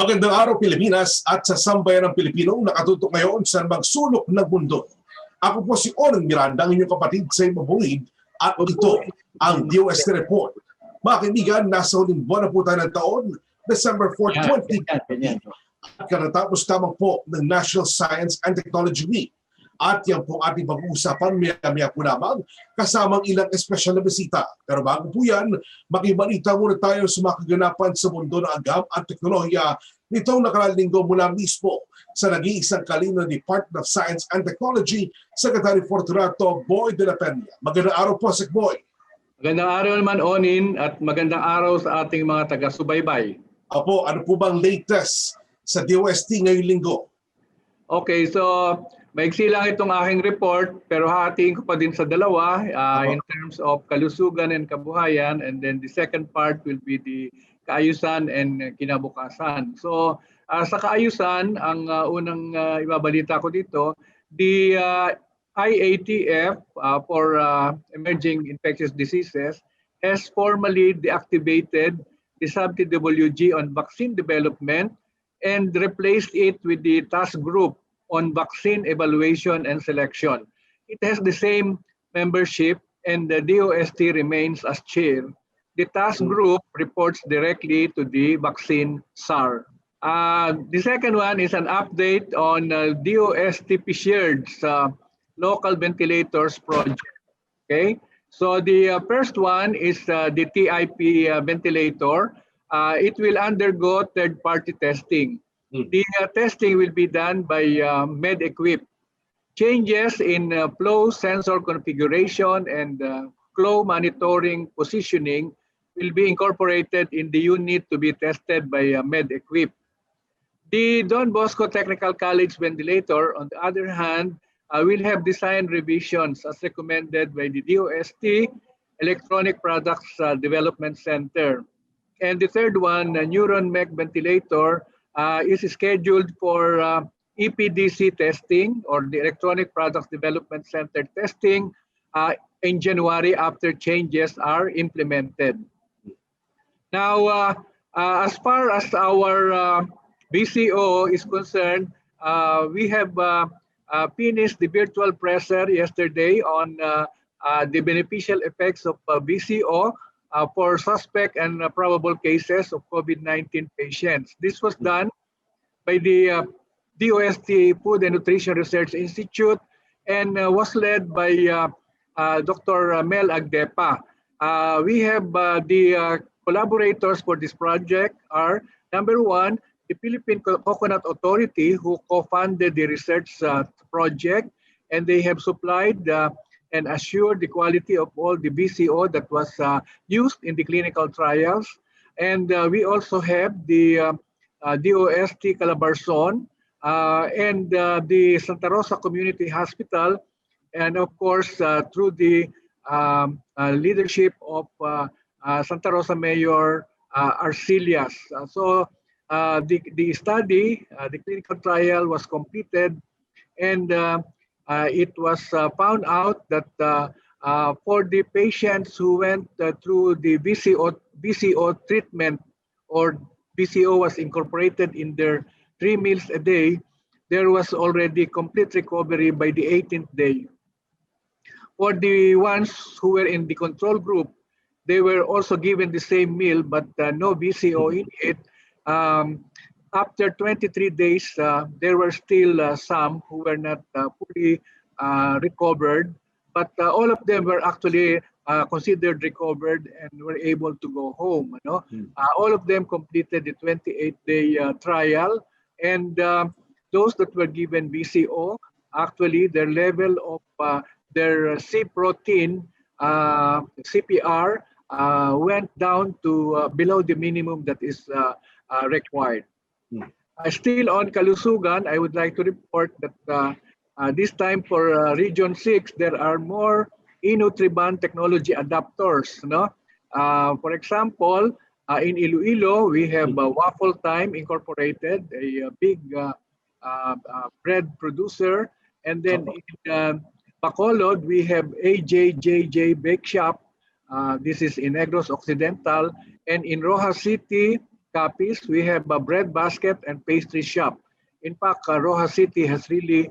Magandang araw Pilipinas at sa sambayan ng Pilipinong nakatutok ngayon sa magsulok ng mundo. Ako po si Oren Miranda, ang inyong kapatid sa Mabungid at ito ang DOST Report. Mga kaibigan, nasa huling buwan na po tayo ng taon, December 4, 2020. At karatapos tamang po ng National Science and Technology Week. At yan po ating pag-uusapan maya-maya po lamang kasamang ilang espesyal na bisita. Pero bago po yan, makibalita muna tayo sa mga kaganapan sa mundo ng agam at teknolohiya nitong nakaraang linggo mula mismo sa nag-iisang kalino ng Department of Science and Technology, Secretary Fortunato Boy de la Peña. Magandang araw po, Sec. Boy. Magandang araw naman, Onin, at magandang araw sa ating mga taga-subaybay. Apo, ano po bang latest sa DOST ngayong linggo? Okay, so maiksi lang itong aking report, pero hahatiin ko pa din sa dalawa in terms of kalusugan and kabuhayan, and then the second part will be the kaayusan and kinabukasan. So sa kaayusan, ang unang ibabalita ko dito, the IATF for Emerging Infectious Diseases has formally deactivated the sub-TWG on vaccine development and replaced it with the task group on vaccine evaluation and selection. It has the same membership and the DOST remains as chair. The task group reports directly to the vaccine SAR. The second one is an update on DOSTv shared's local ventilators project. Okay, so the first one is the TIP ventilator. It will undergo third-party testing. The testing will be done by MedEquip. Changes in flow sensor configuration and flow monitoring positioning will be incorporated in the unit to be tested by MedEquip. The Don Bosco Technical College ventilator, on the other hand, will have design revisions as recommended by the DOST Electronic Products Development Center. And the third one, the Neuron Mech ventilator, is scheduled for EPDC testing or the Electronic Products Development Center testing in January after changes are implemented. Now, as far as our BCO is concerned, we have finished the virtual presser yesterday on the beneficial effects of BCO for suspect and probable cases of COVID-19 patients. This was done by the DOST Food and Nutrition Research Institute and was led by Dr. Mel Agdepa. We have the collaborators for this project are, number one, the Philippine Coconut Authority, who co-funded the research project, and they have supplied and assured the quality of all the BCO that was used in the clinical trials. And we also have the DOST Calabarzon and the Santa Rosa Community Hospital, and of course through the leadership of Santa Rosa Mayor Arcelias. So the study, the clinical trial was completed, and it was found out that for the patients who went through the BCO treatment, or BCO was incorporated in their 3 meals a day, there was already complete recovery by the 18th day. For the ones who were in the control group, they were also given the same meal, but no BCO in it. After 23 days, there were still some who were not fully recovered, but all of them were actually considered recovered and were able to go home. You know? All of them completed the 28-day trial, and those that were given BCO, actually their level of their C protein, CPR, went down to below the minimum that is required. Still on kalusugan, I would like to report that this time for Region 6, there are more Inutriban technology adapters. No? For example, in Iloilo, we have Waffle Time Incorporated, a big bread producer. And then in Bacolod, we have AJJJ Bake Shop. This is in Negros Occidental. And in Rojas City, copies. We have a bread basket and pastry shop. In fact, Rojas City has really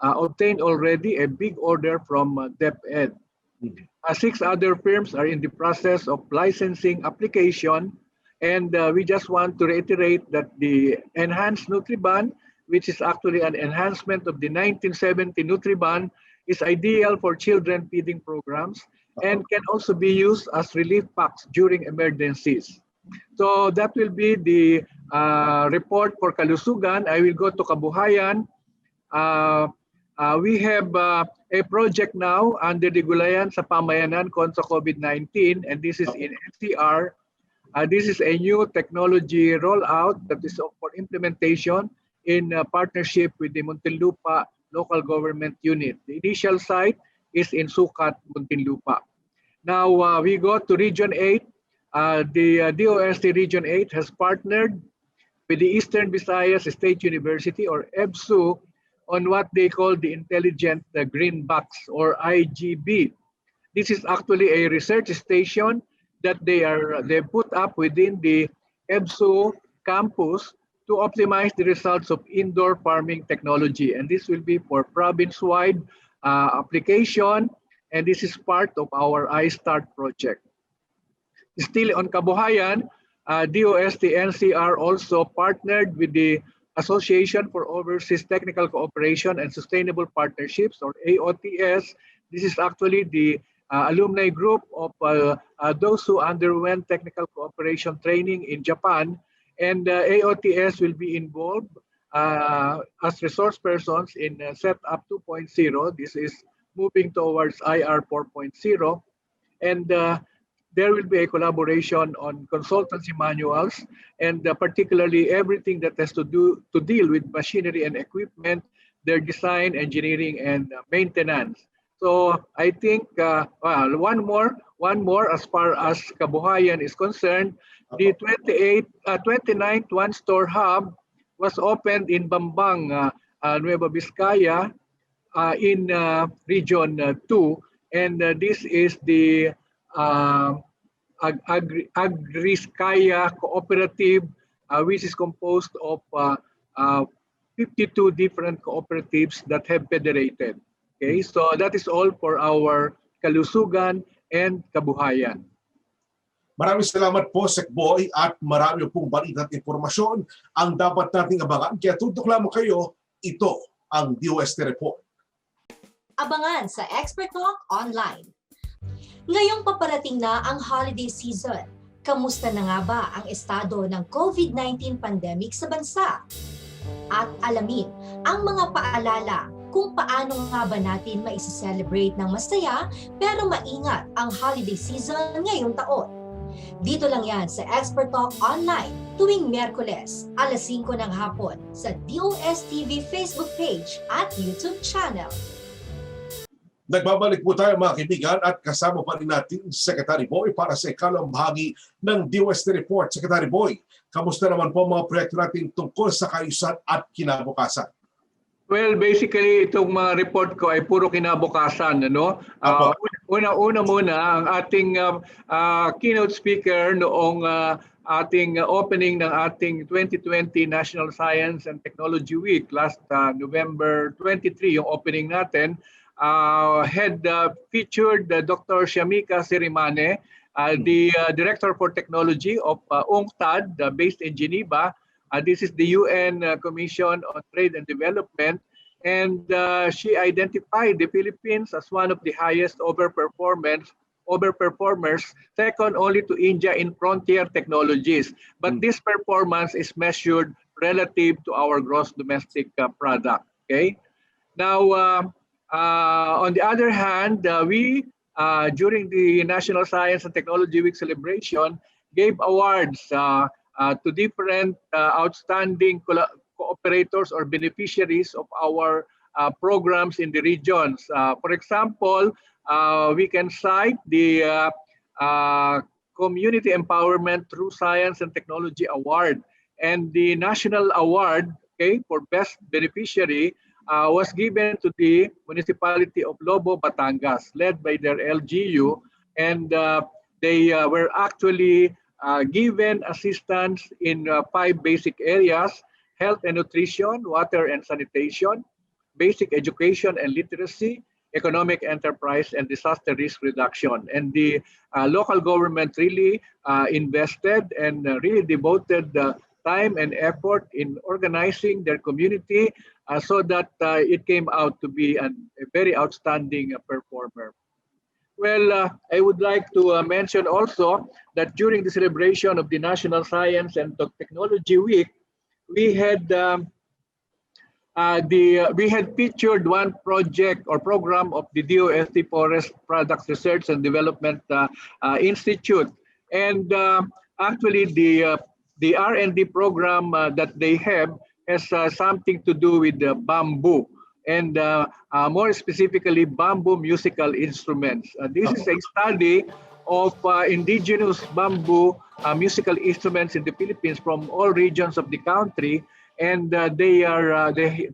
obtained already a big order from DepEd. 6 other firms are in the process of licensing application, and we just want to reiterate that the enhanced Nutriban, which is actually an enhancement of the 1970 Nutriban, is ideal for children feeding programs and can also be used as relief packs during emergencies. So that will be the report for Kalusugan. I will go to Kabuhayan. We have a project now under the Gulayan sa Pamayanan kontra COVID-19, and this is in NCR. This is a new technology rollout that is for implementation in partnership with the Muntinlupa local government unit. The initial site is in Sucat, Muntinlupa. Now we go to Region 8. The DOST Region 8 has partnered with the Eastern Visayas State University, or EBSU, on what they call the Intelligent Green Box, or IGB. This is actually a research station that they put up within the EBSU campus to optimize the results of indoor farming technology. And this will be for province-wide application, and this is part of our iStart project. Still on Kabuhayan, DOST NCR also partnered with the Association for Overseas Technical Cooperation and Sustainable Partnerships, or AOTS. This is actually the alumni group of those who underwent technical cooperation training in Japan, and AOTS will be involved as resource persons in Setup 2.0. This is moving towards IR 4.0, and there will be a collaboration on consultancy manuals, and particularly everything that has to deal with machinery and equipment, their design, engineering, and maintenance. So I think one more as far as Kabuhayan is concerned. The 29th one-store hub was opened in Bambang, Nueva Vizcaya, in Region 2, and this is the Agriskaya Cooperative, which is composed of 52 different cooperatives that have federated. Okay, so that is all for our Kalusugan and Kabuhayan. Maraming salamat po, Sec Boy, at marami pong balita at informasyon ang dapat nating abangan. Kaya tutok lamang kayo, ito ang DOST Report. Abangan sa Expert Talk Online. Ngayong paparating na ang holiday season, kamusta na nga ba ang estado ng COVID-19 pandemic sa bansa? At alamin ang mga paalala kung paano nga ba natin maisi-celebrate ng masaya pero maingat ang holiday season ngayong taon. Dito lang yan sa Expert Talk Online tuwing Miyerkules, alas 5 ng hapon sa DOSTv Facebook page at YouTube channel. Nagbabalik po tayo mga kaibigan at kasama pa rin natin Secretary Boy para sa ikalawang bahagi ng DOST Report. Secretary Boy, kamusta naman po mga proyekto natin tungkol sa kaayusan at kinabukasan? Well, basically, itong mga report ko ay puro kinabukasan. Ano? Una muna, ang ating keynote speaker noong ating opening ng ating 2020 National Science and Technology Week last November 23, yung opening natin, had featured Dr. Shamika Sirimane, the Director for Technology of UNCTAD, based in Geneva. This is the UN Commission on Trade and Development, and she identified the Philippines as one of the highest overperformers, second only to India in frontier technologies. But this performance is measured relative to our gross domestic product. Okay. Now, on the other hand, we during the National Science and Technology Week celebration gave awards to different outstanding cooperators or beneficiaries of our programs in the regions. For example, we can cite the Community Empowerment Through Science and Technology Award, and the National Award, okay, for Best Beneficiary was given to the Municipality of Lobo, Batangas, led by their LGU, and they were actually given assistance in 5 basic areas: health and nutrition, water and sanitation, basic education and literacy, economic enterprise, and disaster risk reduction. And the local government really invested and really devoted time and effort in organizing their community so that it came out to be a very outstanding performer. Well, I would like to mention also that during the celebration of the National Science and Technology Week, we had we had featured one project or program of the DOST Forest Products Research and Development Institute, and actually the R&D program that they have has something to do with the bamboo, and more specifically bamboo musical instruments. This is a study of indigenous bamboo musical instruments in the Philippines from all regions of the country. And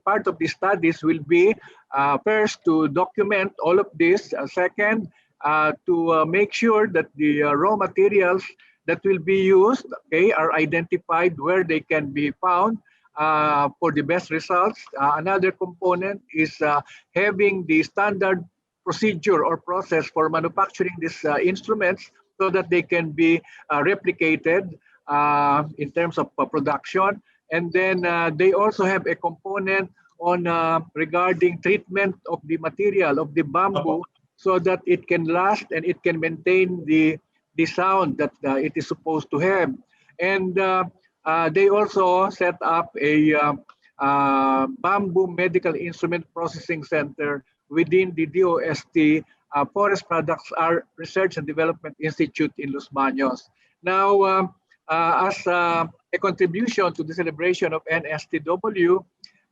part of the studies will be first to document all of this, second to make sure that the raw materials that will be used, okay, are identified where they can be found for the best results. Another component is having the standard procedure or process for manufacturing these instruments so that they can be replicated in terms of production. And then they also have a component on regarding treatment of the material of the bamboo so that it can last and it can maintain the sound that it is supposed to have. And they also set up a bamboo medical instrument processing center within the DOST Forest Products Research and Development Institute in Los Baños. Now, as a contribution to the celebration of NSTW,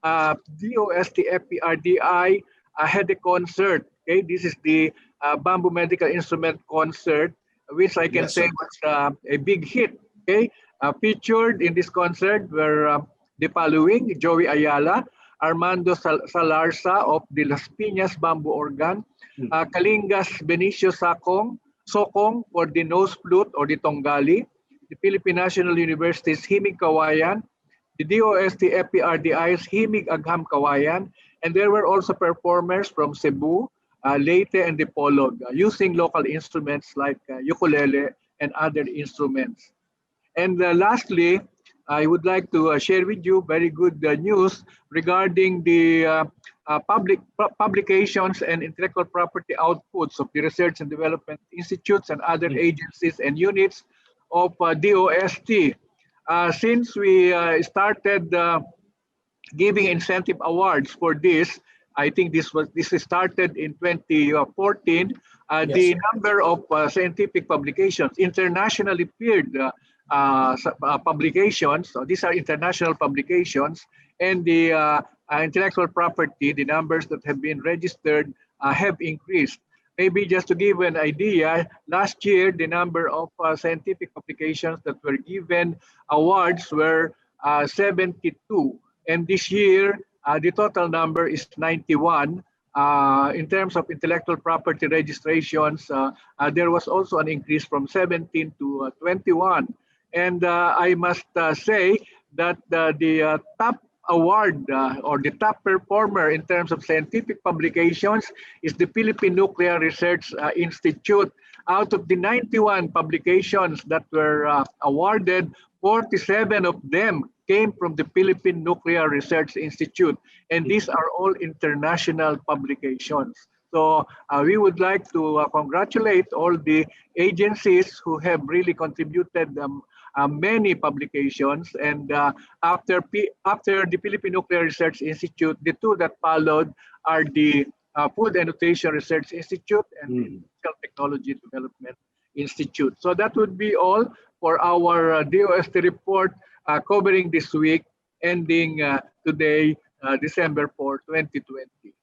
DOST FPRDI had a concert. Okay, this is the Bamboo Medical Instrument Concert, which I can say was a big hit. Okay, featured in this concert were the following: Joey Ayala, Armando Salarza of the Las Piñas Bamboo Organ, Kalingas Benicio Sokong for the nose flute or the tongali, the Philippine National University's Himig Kawayan, the DOST FPRDI's Himig Agham Kawayan, and there were also performers from Cebu, Leyte, and Dipolog using local instruments like ukulele and other instruments. And lastly, I would like to share with you very good news regarding the publications and intellectual property outputs of the Research and Development Institutes and other agencies and units of DOST. Since we started giving incentive awards for this, I think this started in 2014. The number of scientific publications, internationally peered publications, so these are international publications, and the intellectual property, the numbers that have been registered have increased. Maybe just to give an idea, last year the number of scientific publications that were given awards were 72, and this year the total number is 91. In terms of intellectual property registrations, there was also an increase from 17 to 21. And I must say that the top award or the top performer in terms of scientific publications is the Philippine Nuclear Research Institute. Out of the 91 publications that were awarded, 47 of them came from the Philippine Nuclear Research Institute, and these are all international publications. So we would like to congratulate all the agencies who have really contributed many publications, and after the Philippine Nuclear Research Institute, the two that followed are the Food and Nutrition Research Institute and the Physical Technology Development Institute. So that would be all for our DOST report covering this week, ending today, December 4, 2020.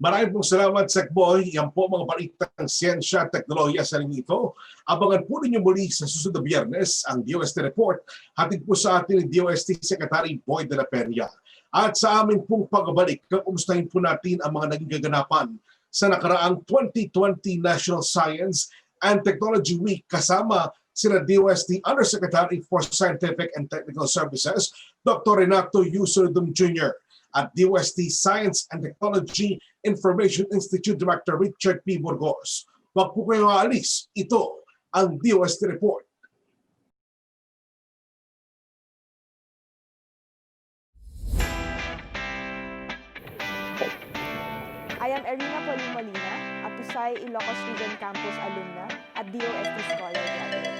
Maraming pong salamat, Sekboy. Yan po mga balitang siyensya at teknolohiya sa rin ito. Abangan po ninyo muli sa susunod na Biyernes ang DOST Report. Hatid po sa atin ni DOST Secretary Boy de la Peña. At sa amin pong pagbabalik, kumustahin po natin ang mga naging kaganapan sa nakaraang 2020 National Science and Technology Week kasama sina DOST Undersecretary for Scientific and Technical Services, Dr. Renato Yusurdum Jr. at DOST Science and Technology Information Institute Director Richard P. Burgos. Huwag po kayong aalis. Ito ang DOST Report. I am Erina Polimolina, a Pusay Ilocos Region Campus alumna at DOST Scholar Graduate.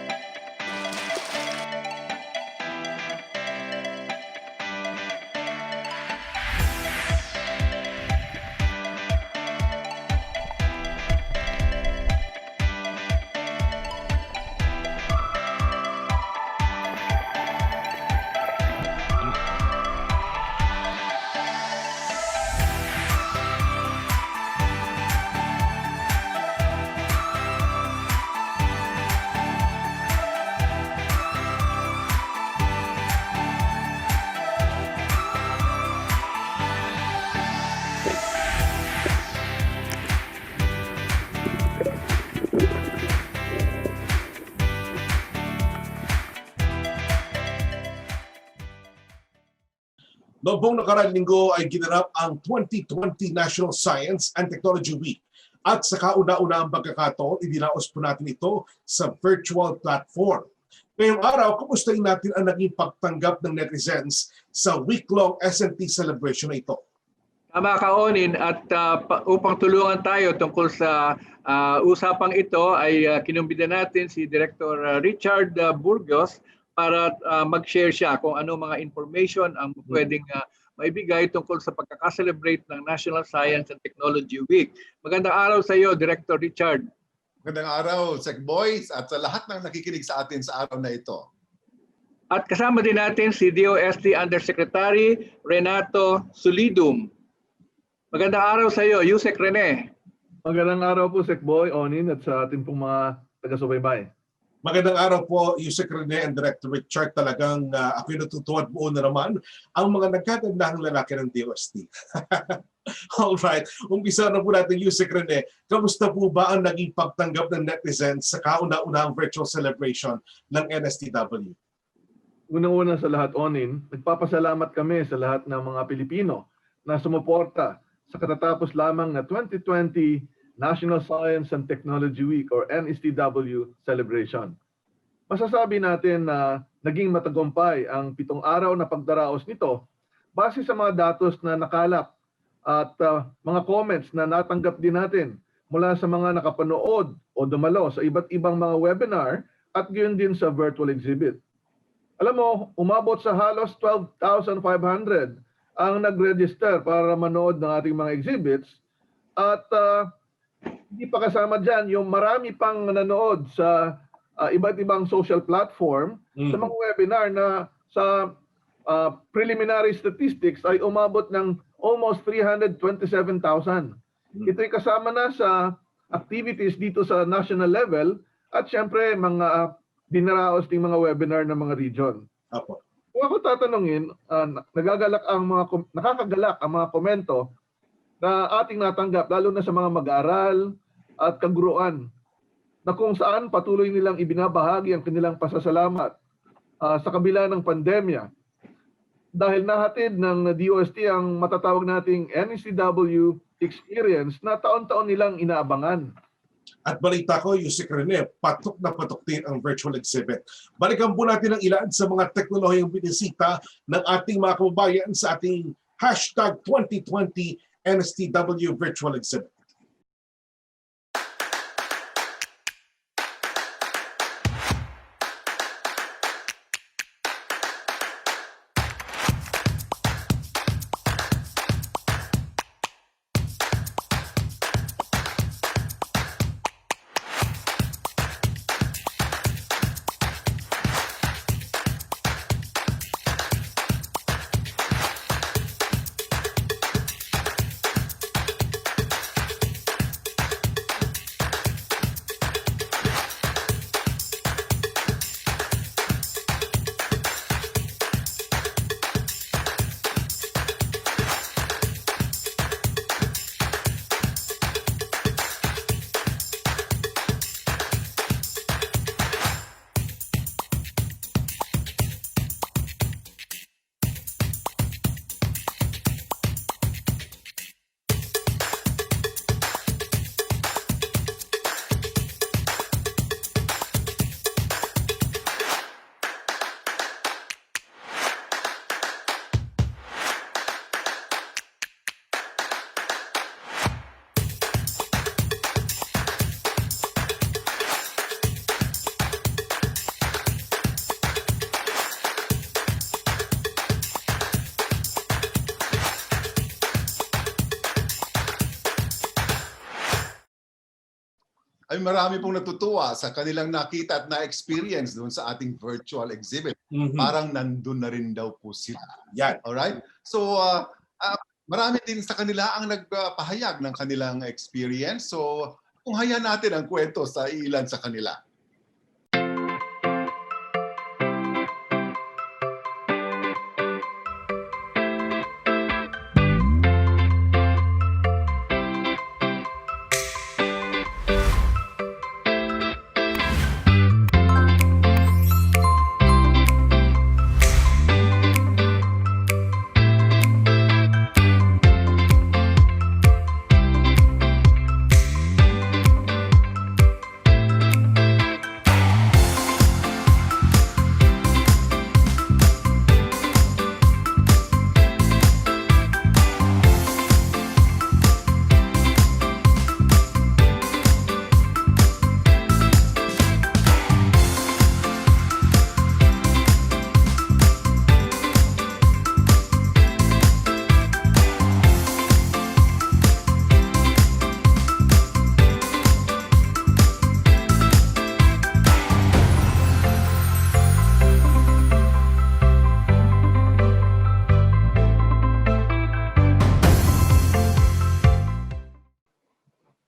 Noong nakaraang linggo ay ginanap ang 2020 National Science and Technology Week. At sa kauna-unahang pagkakataon, idinaos po natin ito sa virtual platform. Ngayong araw, kumustahin natin ang naging pagtanggap ng netizens sa week-long SNT celebration na ito. Tama ka, Onin, at upang tulungan tayo tungkol sa usapang ito ay kinumbida natin si Director Richard Burgos para mag-share siya kung ano mga information ang pwedeng maibigay tungkol sa pagkakaselebrate ng National Science and Technology Week. Magandang araw sa iyo, Director Richard. Magandang araw, Sec Boys, at sa lahat ng nakikinig sa atin sa araw na ito. At kasama din natin si DOST Undersecretary Renato Sulidum. Magandang araw sa iyo, Yusek Rene. Magandang araw po, Sec Boy, Onin, at sa ating pong mga taga-subaybay. Magandang araw po, Yusek Rene and Director Richard. Talagang ako'y natutuwa at buo na naman ang mga nagkagandahang lalaki ng DOST. Alright, umpisa na po natin, Yusek Rene. Kamusta po ba ang naging pagtanggap ng netizens sa kauna-unahang virtual celebration ng NSTW? Unang-una sa lahat, Onin, nagpapasalamat kami sa lahat ng mga Pilipino na sumuporta sa katatapos lamang na 2020 National Science and Technology Week or NSTW celebration. Masasabi natin na naging matagumpay ang 7 araw na pagdaraos nito base sa mga datos na nakalap at mga comments na natanggap din natin mula sa mga nakapanood o dumalo sa iba't ibang mga webinar at gayon din sa virtual exhibit. Alam mo, umabot sa halos 12,500 ang nag-register para manood ng ating mga exhibits at hindi pa kasama dyan yung marami pang nanood sa iba't ibang social platform sa mga webinar na sa preliminary statistics ay umabot ng almost 327,000. Ito'y kasama na sa activities dito sa national level at syempre mga dinaraos ng mga webinar ng mga region. Apo. Kung ako tatanungin, nakakagalak ang mga komento na ating natanggap, lalo na sa mga mag-aaral at kaguruan, na kung saan patuloy nilang ibinabahagi ang kanilang pasasalamat sa kabila ng pandemya. Dahil nahatid ng DOST ang matatawag nating NSTW experience na taon-taon nilang inaabangan. At balita ko, Yusek Rene, patok na patok din ang virtual exhibit. Balikan po natin ang ilan sa mga teknolohiyang binisita ng ating mga kababayan sa ating hashtag 2020 NSTW Virtual Exhibit. ay marami pong natutuwa sa kanilang nakita at na-experience doon sa ating virtual exhibit. Parang nandun na rin daw po sila. Yan. Alright? So, marami din sa kanila ang nagpahayag ng kanilang experience. So, kung hayaan natin ang kwento sa ilan sa kanila.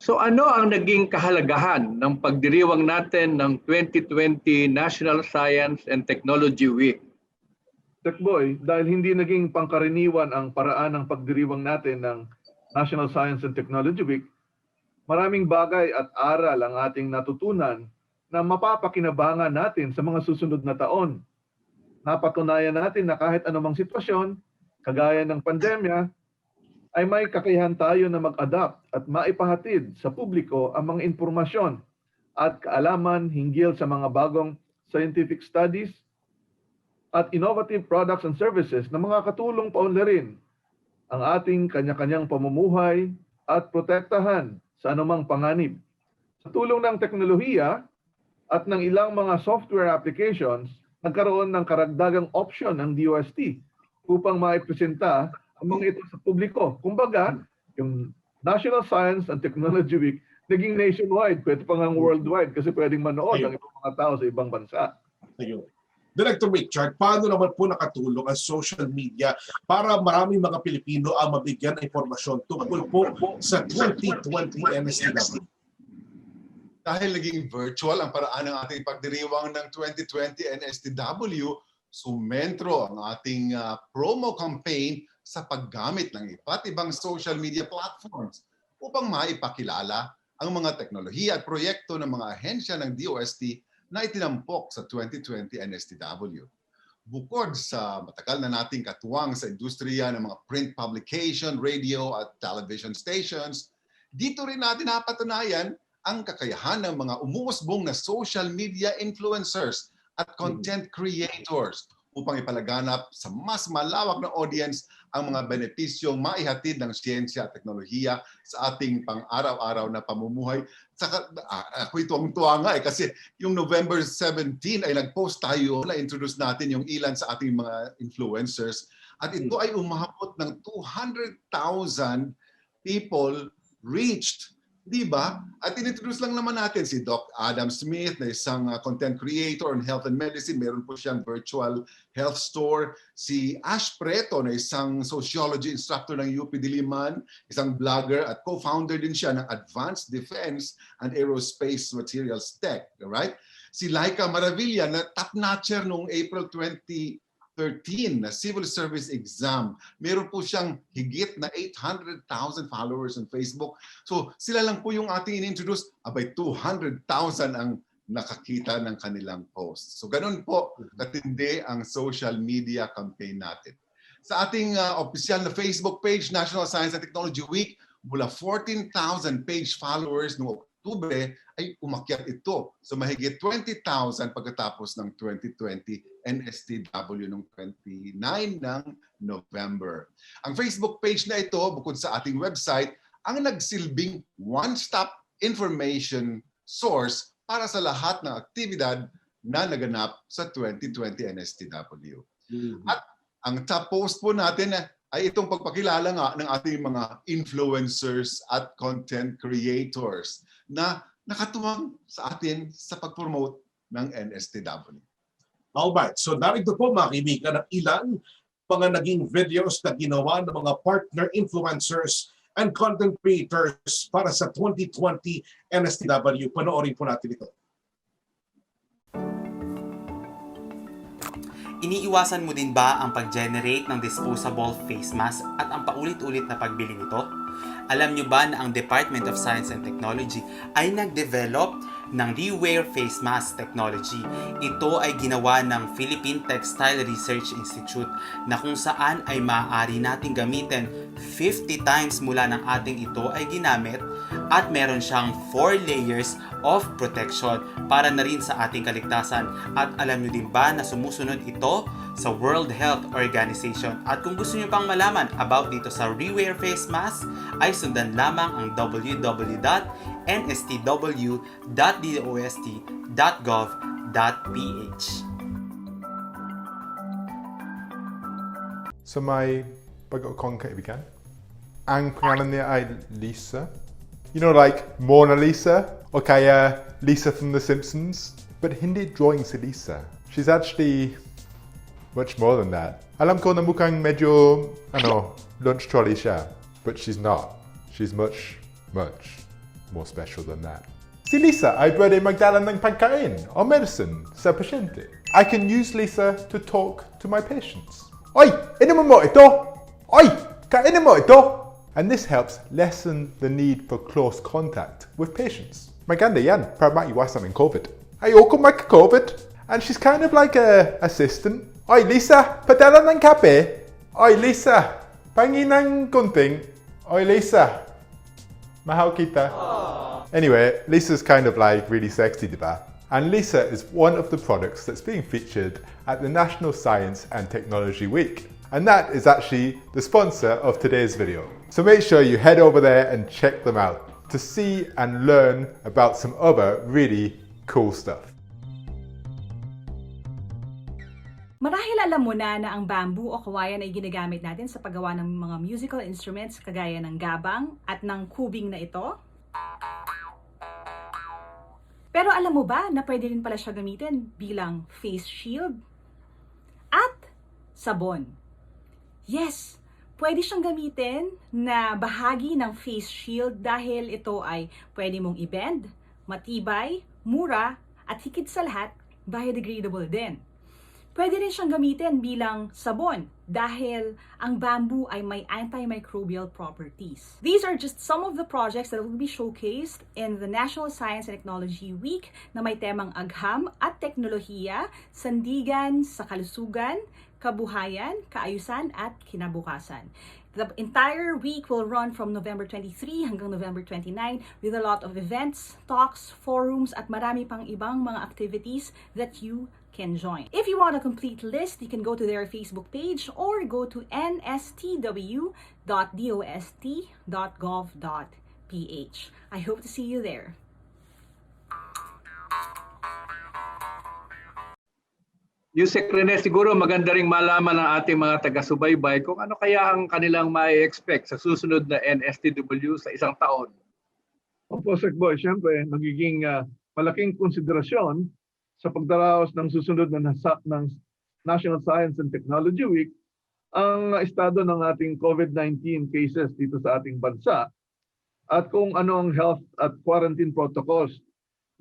So ano ang naging kahalagahan ng pagdiriwang natin ng 2020 National Science and Technology Week? Tekboy, dahil hindi naging pangkaraniwan ang paraan ng pagdiriwang natin ng National Science and Technology Week, maraming bagay at aral ang ating natutunan na mapapakinabangan natin sa mga susunod na taon. Napatunayan natin na kahit anumang sitwasyon, kagaya ng pandemya, ay may kakayahan tayo na mag-adapt at maipahatid sa publiko ang mga impormasyon at kaalaman hinggil sa mga bagong scientific studies at innovative products and services na mga katulong paunlarin ang ating kanya-kanyang pamumuhay at protektahan sa anumang panganib. Sa tulong ng teknolohiya at ng ilang mga software applications, nagkaroon ng karagdagang option ng DOST upang maipresenta ang mga ito sa publiko. Kumbaga, yung National Science and Technology Week naging nationwide, pwede pa nga worldwide kasi pwedeng manood ang ibang mga tao sa ibang bansa. Ayun. Director Richard, paano naman po nakatulong ang social media para maraming mga Pilipino ang mabigyan ng impormasyon tungkol po sa 2020 NSTW? Dahil naging virtual ang paraan ng ating pagdiriwang ng 2020 NSTW, sumentro ang ating promo campaign sa paggamit ng iba't ibang social media platforms upang maipakilala ang mga teknolohiya at proyekto ng mga ahensya ng DOST na itinampok sa 2020 NSTW. Bukod sa matagal na nating katuwang sa industriya ng mga print publication, radio at television stations, dito rin natin napatunayan ang kakayahan ng mga umuusbong na social media influencers at content creators upang ipalaganap sa mas malawak na audience ang mga benepisyong maihatid ng siyensya at teknolohiya sa ating pang-araw-araw na pamumuhay. Saka, ako tuwang-tuwa nga kasi yung November 17 ay nag-post tayo na introduce natin yung ilan sa ating mga influencers at ito ay umabot ng 200,000 people reached. Diba? At inintroduce lang naman natin si Doc Adam Smith na isang content creator in health and medicine. Meron po siyang virtual health store. Si Ash Preto na isang sociology instructor ng UP Diliman, isang blogger at co-founder din siya ng Advanced Defense and Aerospace Materials Tech. Right? Si Laika Maravilla na top-notcher noong April 2013 na civil service exam. Meron po siyang higit na 800,000 followers on Facebook. So sila lang po yung ating in-introduce. Abay 200,000 ang nakakita ng kanilang post. So ganun po katindi ang social media campaign natin. Sa ating opisyal na Facebook page, National Science and Technology Week, mula 14,000 page followers noong Oktubre ay umakyat ito. So mahigit 20,000 pagkatapos ng 2020 NSTW noong 29 ng November. Ang Facebook page na ito, bukod sa ating website, ang nagsilbing one-stop information source para sa lahat ng aktibidad na naganap sa 2020 NSTW. At ang top post po natin ay itong pagpakilala nga ng ating mga influencers at content creators na nakatuwang sa atin sa pag-promote ng NSTW. Alright, so narito po mga kaibigan ang ilan mga naging videos na ginawa ng mga partner influencers and content creators para sa 2020 NSTW. Panoorin po natin ito. Iniiwasan mo din ba ang pag-generate ng disposable face mask at ang paulit-ulit na pagbili nito? Alam nyo ba na ang Department of Science and Technology ay nag-develop ng Rewear Face Mask Technology? Ito ay ginawa ng Philippine Textile Research Institute na kung saan ay maaari nating gamitin 50 times mula ng ating ito ay ginamit at meron siyang 4 layers of protection para na rin sa ating kaligtasan. At alam nyo din ba na sumusunod ito sa World Health Organization? At kung gusto nyo pang malaman about dito sa Rewear Face Mask, ay sundan lamang ang www.nstw.dost.gov.ph. So may pag-ukong kaibigan, ang pangalan niya ay Lisa. You know, like Mona Lisa or kaya Lisa from The Simpsons, but hindi drawing si Lisa. She's actually much more than that. Alam ko na mukhang medyo, lunch trolley siya, but she's not. She's much, much more special than that. Si Lisa ay pwede magdala ng pagkain o medicine sa pasyente. I can use Lisa to talk to my patients. Oy, inuman mo ito! Oy, kainin mo ito! And this helps lessen the need for close contact with patients. Maganda yan para maiwasan ng COVID. Ayoko magka-COVID. And she's kind of like a assistant. Oy, Lisa, padala ng kape. Oy, Lisa, pangi ng gunting. Oy, Lisa, mahal kita. Anyway, Lisa's kind of like really sexy, diba? And Lisa is one of the products that's being featured at the National Science and Technology Week. And that is actually the sponsor of today's video. So make sure you head over there and check them out to see and learn about some other really cool stuff. Marahil alam mo na ang bamboo o kawayan ay ginagamit natin sa paggawa ng mga musical instruments kagaya ng gabang at ng kubing na ito. Pero alam mo ba na pwede rin pala siya gamitin bilang face shield at sabon? Yes, pwede siyang gamitin na bahagi ng face shield dahil ito ay pwede mong i-bend, matibay, mura, at higit sa lahat, biodegradable din. Pwede rin siyang gamitin bilang sabon dahil ang bamboo ay may antimicrobial properties. These are just some of the projects that will be showcased in the National Science and Technology Week na may temang agham at teknolohiya, sandigan sa kalusugan, kabuhayan, kaayusan at kinabukasan. The entire week will run from November 23 hanggang November 29 with a lot of events, talks, forums at marami pang ibang mga activities that you can join. If you want a complete list, you can go to their Facebook page or go to nstw.dost.gov.ph. I hope to see you there. Yusek Rene, siguro maganda ring malaman ng ating mga taga-subaybay kung ano kaya ang kanilang ma-expect sa susunod na NSTW sa isang taon. Opo, Sec Boy, siyempre, magiging malaking konsiderasyon sa pagdaraos ng susunod na ng National Science and Technology Week ang estado ng ating COVID-19 cases dito sa ating bansa at kung ano ang health at quarantine protocols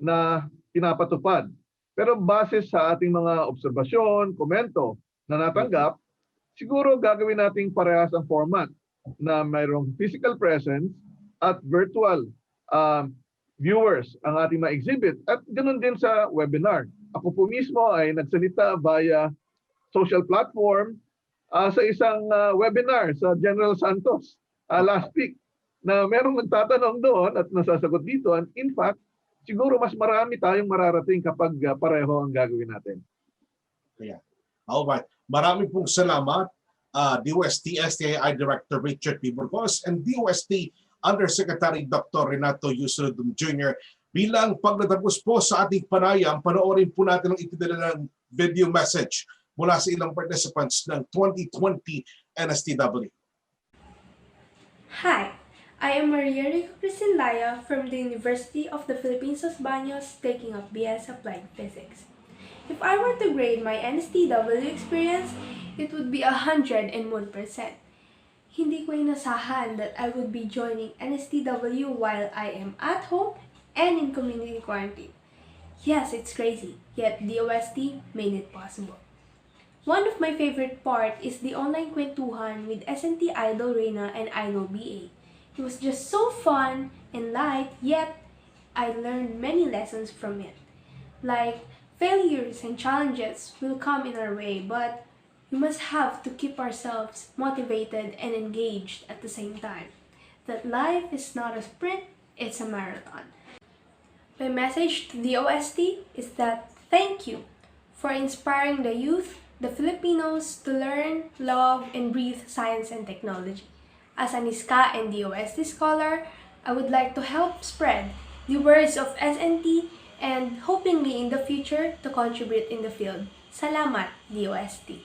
na pinapatupad. Pero base sa ating mga obserbasyon, komento na natanggap, siguro gagawin nating parehas ang format na mayroong physical presence at virtual viewers ang ating ma-exhibit at ganoon din sa webinar. Ako po mismo ay nagsalita via social platform sa isang webinar sa General Santos last week na merong nagtatanong doon at nasasagot dito. And in fact, siguro mas marami tayong mararating kapag pareho ang gagawin natin. Yeah. Alright. Marami pong salamat DOST STI Director Richard P. Burgos and DOST Undersecretary Dr. Renato Yusudum Jr. Bilang pagtatapos po sa ating panayam, panoorin po natin ang itidala ng video message mula sa ilang participants ng 2020 NSTW. Hi, I am Maria Rico Cristinlaya from the University of the Philippines Los Baños, taking up BS Applied Physics. If I were to grade my NSTW experience, it would be 101%. Hindi ko inasahan that I would be joining NSTW while I am at home and in community quarantine. Yes, it's crazy, yet DOST made it possible. One of my favorite part is the online kwentuhan with SNT Idol Reina and Idol BA. It was just so fun and light, yet I learned many lessons from it. Like, failures and challenges will come in our way, but we must have to keep ourselves motivated and engaged at the same time. That life is not a sprint, it's a marathon. My message to the OST is that thank you for inspiring the youth, the Filipinos, to learn, love, and breathe science and technology. As an ISCA and DOST scholar, I would like to help spread the words of SNT and hopingly in the future to contribute in the field. Salamat, DOST.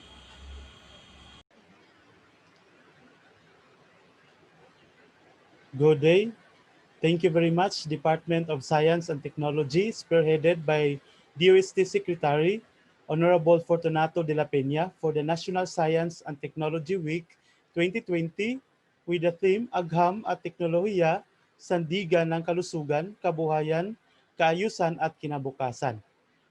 Good day. Thank you very much, Department of Science and Technology, spearheaded by DOST Secretary, Honorable Fortunato de la Peña, for the National Science and Technology Week 2020 with the theme Agham at Teknolohiya, Sandigan ng Kalusugan, Kabuhayan, Kaayusan at Kinabukasan.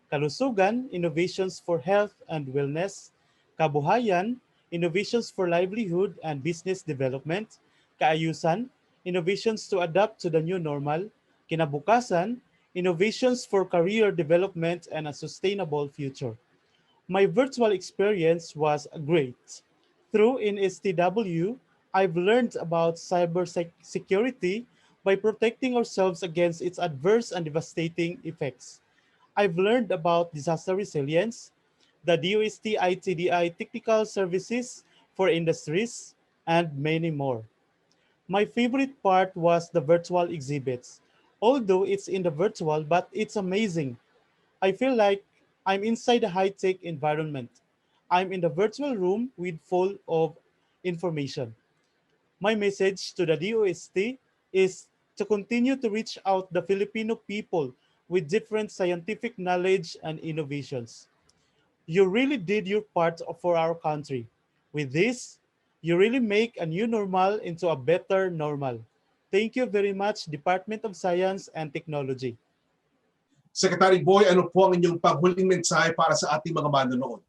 Kalusugan, Innovations for Health and Wellness. Kabuhayan, Innovations for Livelihood and Business Development. Kaayusan, Innovations to adapt to the new normal. Kinabukasan, Innovations for career development and a sustainable future. My virtual experience was great. Through NSTW, I've learned about cyber security by protecting ourselves against its adverse and devastating effects. I've learned about disaster resilience, the DOST ITDI technical services for industries, and many more. My favorite part was the virtual exhibits. Although it's in the virtual, but it's amazing. I feel like I'm inside a high-tech environment. I'm in the virtual room with full of information. My message to the DOST is to continue to reach out the Filipino people with different scientific knowledge and innovations. You really did your part for our country. With this, you really make a new normal into a better normal. Thank you very much, Department of Science and Technology. Secretary Boy, ano po ang inyong panghuling mensahe para sa ating mga manonood?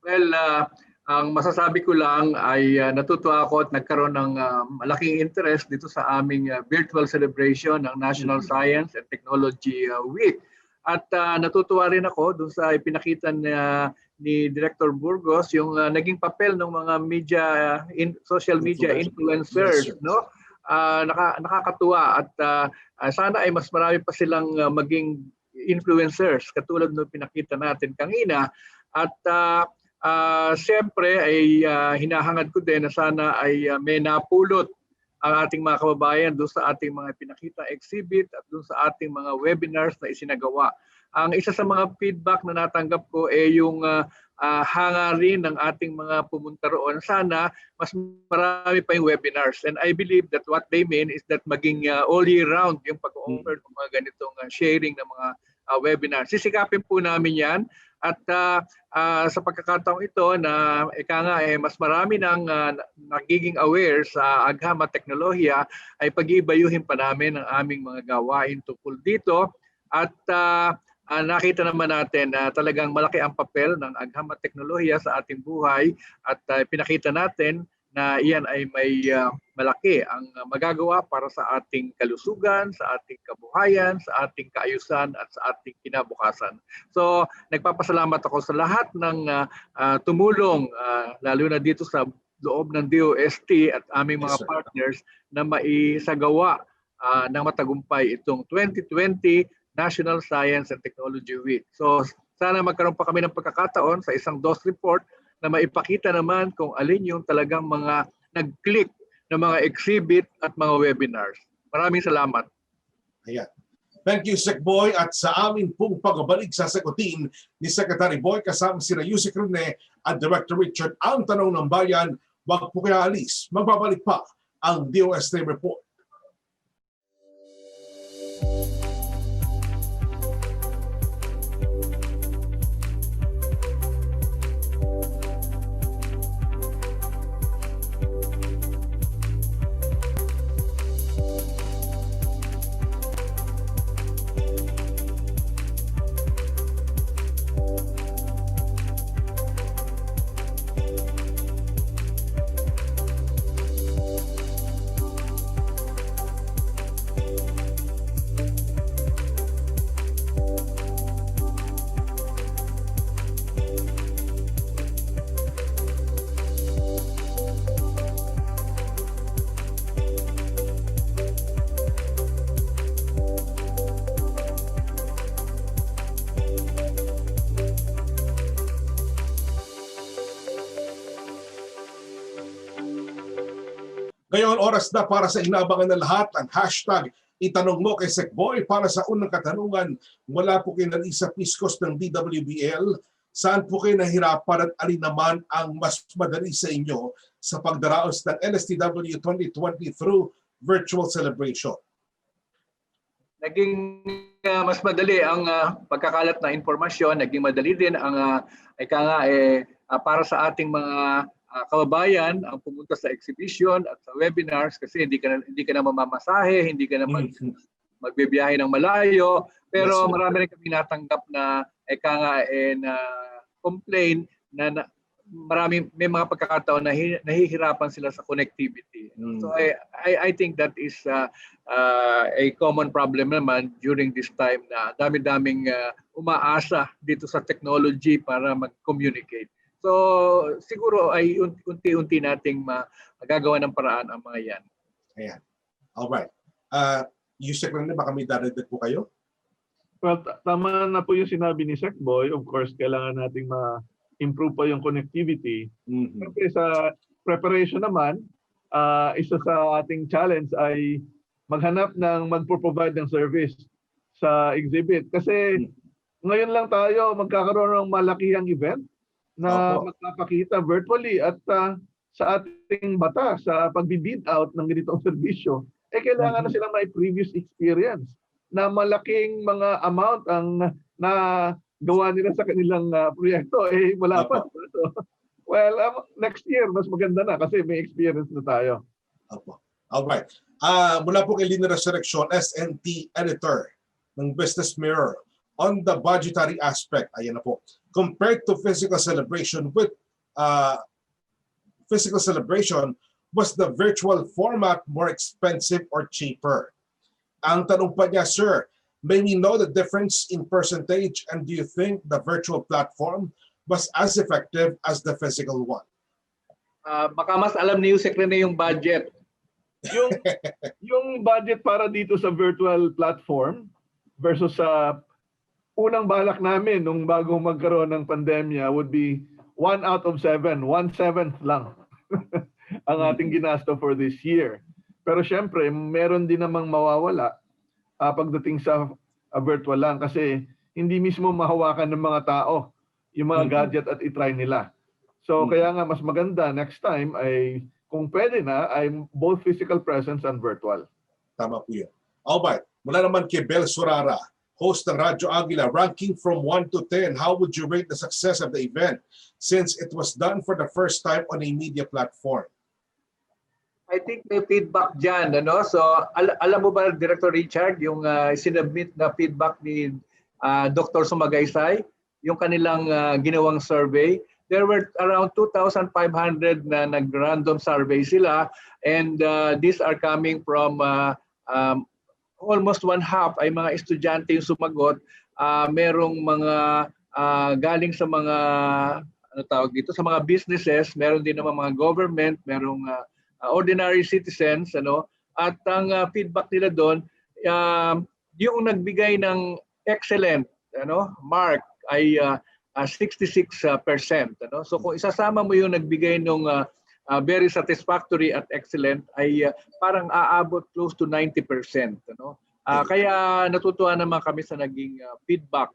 Well, ang masasabi ko lang ay natutuwa ako at nagkaroon ng malaking interest dito sa aming virtual celebration ng National Science and Technology Week. At natutuwa rin ako dun sa ipinakita ni Director Burgos yung naging papel ng mga social media influencers, no? Nakakatuwa at sana ay mas marami pa silang maging influencers katulad ng pinakita natin kanina. At siyempre ay hinahangad ko din na sana ay may napulot ang ating mga kababayan doon sa ating mga pinakita exhibit at doon sa ating mga webinars na isinagawa. Ang isa sa mga feedback na natanggap ko ay yung hangarin ng ating mga pumunta roon. Sana mas marami pa yung webinars. And I believe that what they mean is that maging all year round yung pag-offer ng mga ganitong sharing ng mga webinars. Sisikapin po namin yan. At sa pagkakataong ito na mas marami nang nagiging aware sa agham at teknolohiya ay pag-iibayuhin pa namin ang aming mga gawain tungkol dito. At nakita naman natin na talagang malaki ang papel ng agham at teknolohiya sa ating buhay at pinakita natin na iyan ay may malaki ang magagawa para sa ating kalusugan, sa ating kabuhayan, sa ating kaayusan at sa ating kinabukasan. So nagpapasalamat ako sa lahat ng tumulong lalo na dito sa loob ng DOST at aming mga partners na maisagawa ng matagumpay itong 2020 National Science and Technology Week. So sana magkaroon pa kami ng pagkakataon sa isang DOST report na maipakita naman kung alin yung talagang mga nag-click ng mga exhibit at mga webinars. Maraming salamat. Ayan. Thank you, Sec Boy. At sa amin pong pagbabalik, sasagutin ni Secretary Boy kasama sina Yusek Rene at Director Richard ang tanong ng bayan. Wag po kaya alis. Magbabalik pa ang DOST report. Ngayon, oras na para sa inaabangan ng lahat ang hashtag Itanong Mo kay Sekboy para sa unang katanungan. Wala po kay Narisa Piscos ng DWBL. Saan po kayo nahirapan at alin naman ang mas madali sa inyo sa pagdaraos ng NSTW 2020 through virtual celebration? Naging mas madali ang pagkakalat ng informasyon, naging madali din ang para sa ating mga kababayan ang pumunta sa exhibition at sa webinars kasi hindi ka na mamamasahe, hindi ka na magbibiyahe ng malayo, pero marami rin kami natanggap na na complain na may mga pagkakataon na nahihirapan sila sa connectivity. So I think that is a common problem naman during this time na dami-daming umaasa dito sa technology para mag-communicate. So siguro ay unti-unti nating magagawa ng paraan ang mga yan. Ayan. Alright. Yusek lang baka may daradag po kayo? Well, tama na po yung sinabi ni Sekboy. Of course, kailangan nating ma-improve pa yung connectivity. Kasi sa preparation naman, isa sa ating challenge ay maghanap ng mag-provide ng service sa exhibit. Kasi ngayon lang tayo magkakaroon ng malakihang event na magpapakita virtually at sa ating bata sa pag-bid out ng ganitong serbisyo, kailangan na silang may previous experience na malaking mga amount ang nagawa nila sa kanilang proyekto. Wala pa. So, well, next year, mas maganda na kasi may experience na tayo. Alright. Mula po kay Lina Resurrection, SNT Editor ng Business Mirror, on the budgetary aspect, ayan na po, compared to physical celebration, was the virtual format more expensive or cheaper? Ang tanong pa niya, sir, may we know the difference in percentage and do you think the virtual platform was as effective as the physical one? Baka mas alam ni Yusek Rene yung budget. Yung budget para dito sa virtual platform versus sa unang balak namin nung bago magkaroon ng pandemya would be 1 out of 7, 1/7 lang ang ating ginasto for this year. Pero syempre, meron din namang mawawala pagdating sa virtual lang kasi hindi mismo mahawakan ng mga tao yung mga gadget at itry nila. So kaya nga mas maganda next time ay kung pwede na ay both physical presence and virtual. Tama po yun. Alright, mula naman kay Bel Surara, host ng Radyo Agila, ranking from 1 to 10, how would you rate the success of the event since it was done for the first time on a media platform? I think may feedback dyan. So alam mo ba, Director Richard, yung sinubmit na feedback ni Dr. Sumagaysay, yung kanilang ginawang survey, there were around 2,500 na nag-random survey sila and these are coming from almost 1/2 ay mga estudyante yung sumagot. Merong mga galing sa mga sa mga businesses, meron din naman mga government, merong ordinary citizens, at ang feedback nila doon, yung nagbigay ng excellent mark ay 66%. So kung isasama mo yung nagbigay ng very satisfactory at excellent ay parang aabot close to 90%. Kaya natutuwa naman kami sa naging feedback.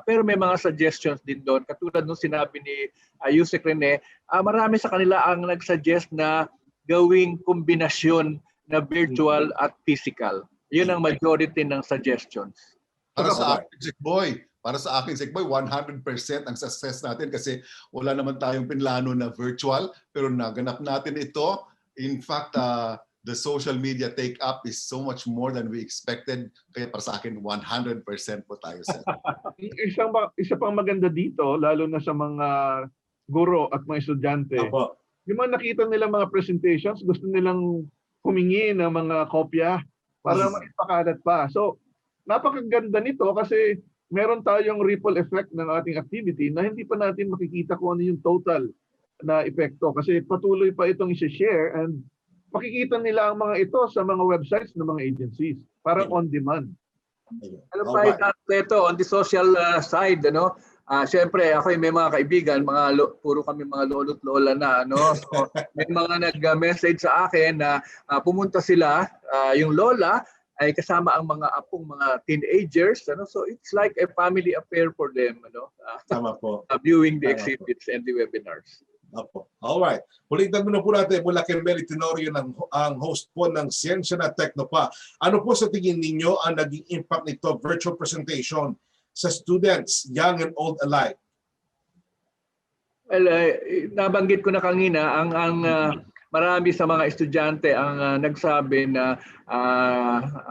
Pero may mga suggestions din doon. Katulad nung sinabi ni Yusek Rene, marami sa kanila ang nag-suggest na gawing kombinasyon na virtual at physical. Yun ang majority ng suggestions. Para sa akin, Sekboy, 100% ang success natin kasi wala naman tayong pinlano na virtual pero naganap natin ito. In fact, the social media take-up is so much more than we expected. Kaya para sa akin, 100% po tayo, sir. Isa pang maganda dito, lalo na sa mga guro at mga estudyante, yung mga nakita nilang mga presentations, gusto nilang humingi ng mga kopya para maipakalat pa. So, napakaganda nito kasi meron tayong ripple effect ng ating activity na hindi pa natin makikita kung ano yung total na epekto. Kasi patuloy pa itong i-share and makikita nila ang mga ito sa mga websites ng mga agencies. Parang on demand. Ano pa ito on the social side, Siyempre, ako may mga kaibigan, puro kami mga lolo't lola na. Ano? So, may mga nag-message sa akin na pumunta sila, yung lola ay kasama ang mga apong mga teenagers. Ano? So it's like a family affair for them. Ano? Tama po. Viewing the Tama exhibits and the webinars. Opo. Alright. Ulitan muna po natin mula kay Mary Tenorio, ang host po ng Siyensya na Teknopa. Ano po sa tingin ninyo ang naging impact nito virtual presentation sa students, young and old alike? Well, nabanggit ko na kanina, ang marami sa mga estudyante ang nagsabi na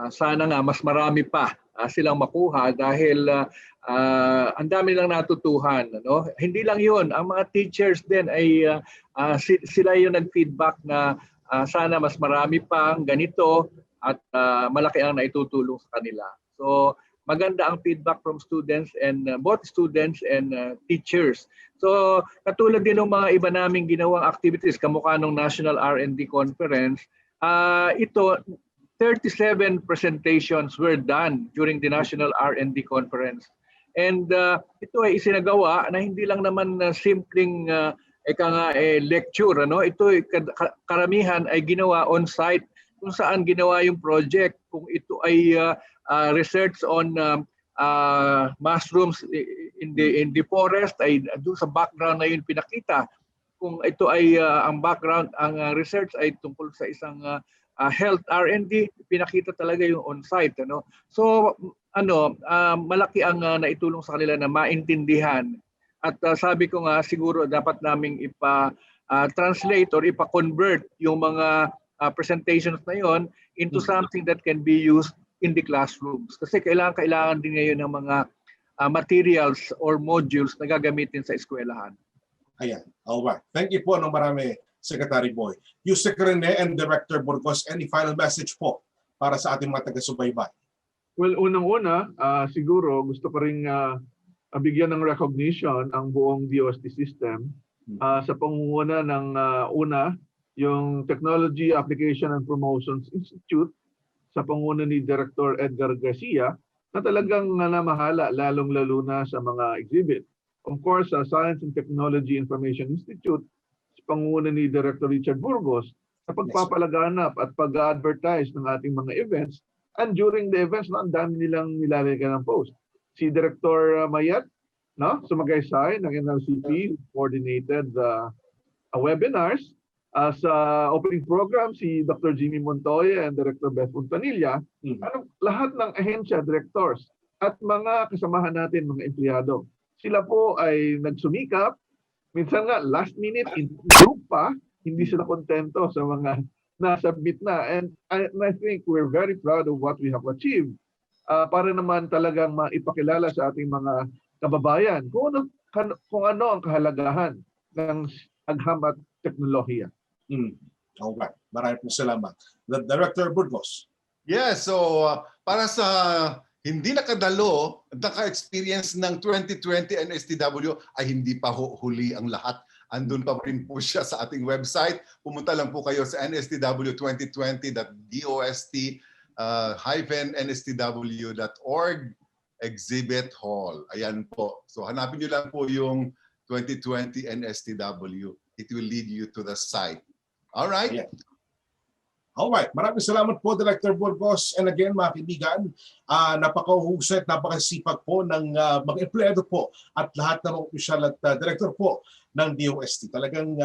sana nga mas marami pa silang makuha dahil ang dami lang natutuhan. Ano? Hindi lang yun, ang mga teachers din ay sila yung nag-feedback na sana mas marami pang ganito at malaki ang naitutulong sa kanila. So maganda ang feedback from students and both students and teachers. So katulad din ng mga iba naming ginawang activities kamukha ng National R&D Conference, ito 37 presentations were done during the National R&D Conference. And ito ay isinagawa na hindi lang naman simpleng lecture. Ano? Ito karamihan ay ginawa on-site kung saan ginawa yung project. Kung ito ay research on mushrooms in the forest, ay doon sa background na yun pinakita. Kung ito ay ang background, ang research ay tungkol sa isang health R&D, pinakita talaga yung on-site. Ano? So malaki ang naitulong sa kanila na maintindihan. At sabi ko nga siguro dapat naming ipa-translate or ipa-convert yung mga presentations na yon into something that can be used in the classrooms. Kasi kailangan din ngayon ng mga materials or modules na gagamitin sa eskwelahan. Ayan. Alright. Thank you po ng marami, Secretary Boy. Yusek Rene and Director Burgos, any final message po para sa ating mga taga-subaybay? Well, unang-una, siguro gusto ko ring bigyan ng recognition ang buong DOST system sa pangunguna ng yung Technology Application and Promotions Institute sa pangunguna ni Director Edgar Garcia na talagang namahala lalong-lalo na sa mga exhibit. Of course, sa Science and Technology Information Institute sa pangunguna ni Director Richard Burgos sa pagpapalaganap at pag-advertise ng ating mga events. And during the events, ang dami nilang nilalagyan ng post. Si Director Mayat, sumagaysay ng NLCP, coordinated webinars. Sa opening program, si Dr. Jimmy Montoya and Director Beth Puntanilla, lahat ng ahensya, directors, at mga kasamahan natin, mga empleyado. Sila po ay nagsumikap. Minsan nga, last minute, in group pa, hindi sila kontento sa mga na-submit na. And I think we're very proud of what we have achieved para naman talagang maipakilala sa ating mga kababayan kung ano ang kahalagahan ng agham at teknolohiya. Okay. Maraming po salamat. The Director Burgos. Yeah, so para sa hindi nakadalo, naka-experience ng 2020 NSTW ay hindi pa huli ang lahat. Andun pa rin po siya sa ating website. Pumunta lang po kayo sa nstw2020.dost-nstw.org Exhibit Hall. Ayan po. So hanapin nyo lang po yung 2020 NSTW. It will lead you to the site. All right? Yeah. Alright, maraming salamat po Director Burgos. And again mga kaibigan, napakahusay at napakasipag po ng mga empleyado po at lahat ng mga opisyal at director po ng DOST. Talagang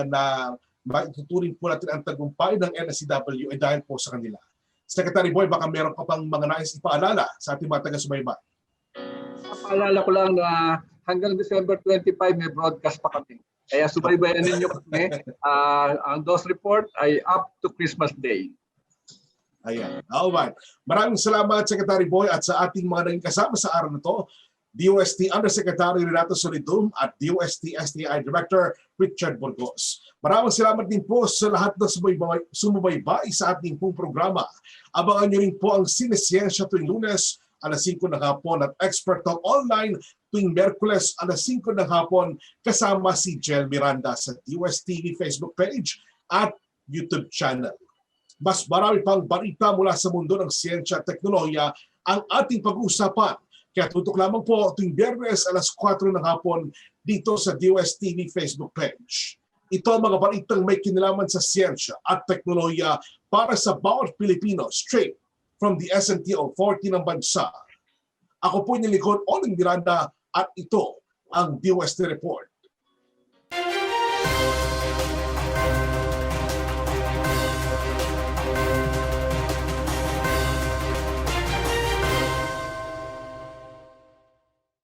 maituturing po natin ang tagumpay ng NSCW dahil po sa kanila. Secretary Boy, baka meron ka pang mga nais ipaalala sa ating mga taga-subaybay. Paalala ko lang na hanggang December 25 may broadcast pa kami. Kaya subaybayan ninyo kami. Ang DOST report ay up to Christmas Day. Ayan. Alright. Maraming salamat Secretary Boy at sa ating mga naging kasama sa araw na to. DOST Undersecretary Renato Solidum at DOST STI Director Richard Burgos. Maraming salamat din po sa lahat na sumubaybay sa ating pong programa. Abangan nyo rin po ang Sinesiyensya tuwing Lunes alas 5 ng hapon at Expert Talk Online tuwing Merkules alas 5 ng hapon kasama si Jel Miranda sa DOSTv Facebook page at YouTube channel. Mas marami pang balita mula sa mundo ng siyensya at teknolohiya ang ating pag-uusapan Kaya tutok lamang po tuwing Biyernes alas 4 ng hapon dito sa DOSTv Facebook page. Ito ang mga balitang may kinalaman sa siyensya at teknolohiya para sa bawat Pilipino straight from the SNTO 40 ng bansa. Ako po yung likod Oning Miranda at ito ang DOST Report.